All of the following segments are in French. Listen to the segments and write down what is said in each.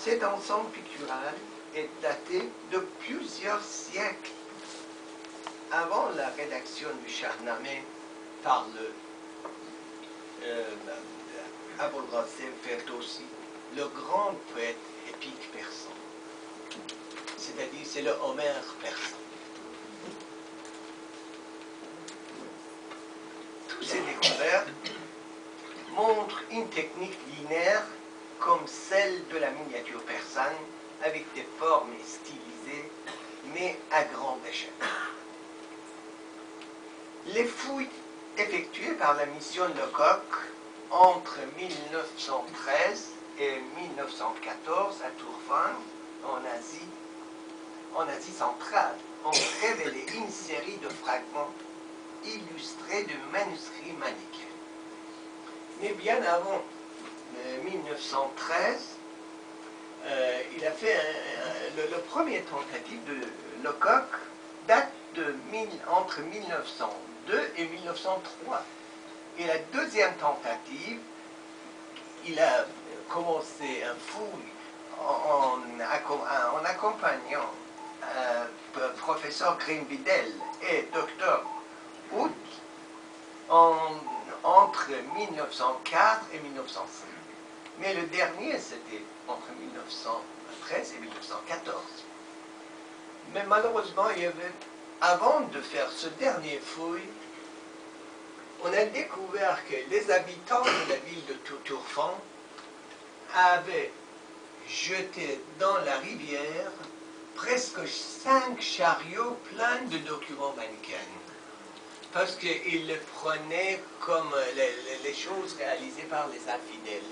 Cet ensemble pictural est daté de plusieurs siècles avant la rédaction du Shahnameh par le Abul Qasim Ferdowsi, le grand poète épique persan. C'est-à-dire, c'est le Homère persan. Toutes ces découvertes montrent une technique linéaire comme celle de la miniature persane, avec des formes stylisées, mais à grande échelle. Les fouilles effectuées par la mission Lecoq entre 1913 et 1914 à Tourcoing, en Asie centrale, ont révélé une série de fragments illustrés de manuscrits manichéens. Mais bien avant 1913, il a fait le premier tentative de Lecoq date entre 1902 et 1903. Et la deuxième tentative, il a commencé un fouille en accompagnant professeur Grinvidel et docteur Hout entre 1904 et 1905. Mais le dernier, c'était entre 1913 et 1914. Mais malheureusement, avant de faire ce dernier fouille, on a découvert que les habitants de la ville de Tourcoing avaient jeté dans la rivière presque 5 chariots pleins de documents manichéens, parce qu'ils le prenaient comme les choses réalisées par les infidèles.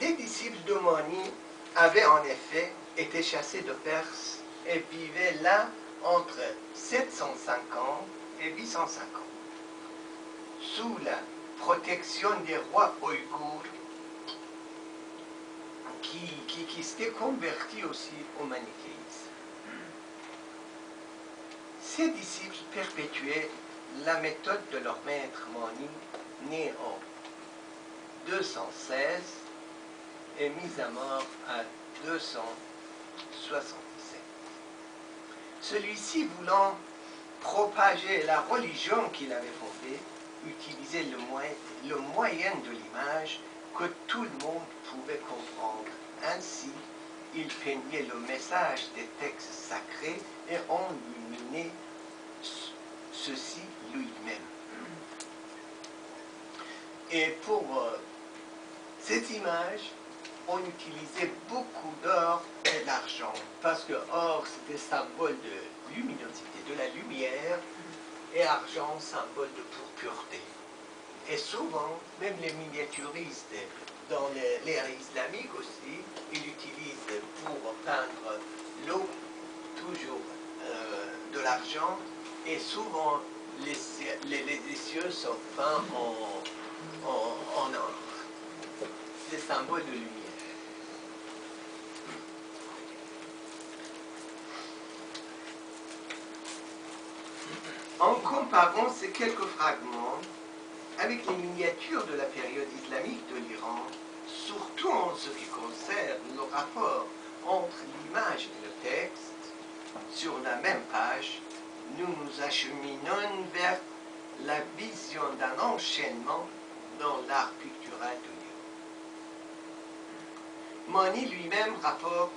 Les disciples de Mani avaient en effet été chassés de Perse et vivaient là entre 750 et 850, sous la protection des rois ouïghours qui s'étaient convertis aussi au manichéisme. Ces disciples perpétuaient la méthode de leur maître Mani, né en 216 et mis à mort à 267. Celui-ci, voulant propager la religion qu'il avait fondée, utilisait le moyen de l'image que tout le monde pouvait comprendre. Ainsi, il peignait le message des textes sacrés et enluminait ceci lui-même. Et pour cette image, on utilisait beaucoup d'or et d'argent, parce que or, c'était symbole de luminosité, de la lumière, et argent, symbole de pureté. Et souvent, même les miniaturistes, dans l'ère islamique aussi, ils utilisent pour peindre l'eau, toujours de l'argent, et souvent, les cieux sont peints en or. C'est symbole de lumière. En comparant ces quelques fragments avec les miniatures de la période islamique de l'Iran, surtout en ce qui concerne le rapport entre l'image et le texte, sur la même page, nous nous acheminons vers la vision d'un enchaînement dans l'art pictural de l'Iran. Mani lui-même rapporte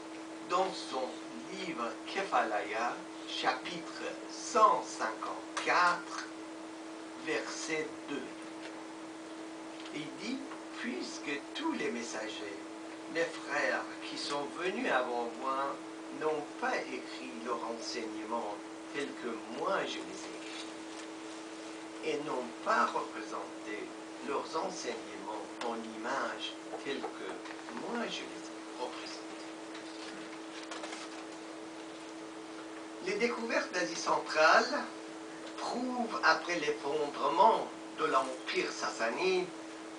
dans son livre Kefalaya, chapitre 154, verset 2. Il dit, puisque tous les messagers, les frères qui sont venus avant moi, n'ont pas écrit leur enseignement tel que moi je les ai écrits, et n'ont pas représenté leurs enseignements en image tel que moi je les ai représentés. Les découvertes d'Asie centrale prouvent, après l'effondrement de l'Empire sassanide,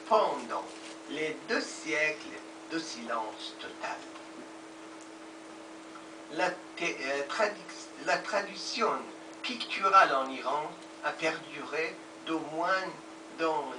pendant les 2 siècles de silence total. La tradition picturale en Iran a perduré d'au moins dans les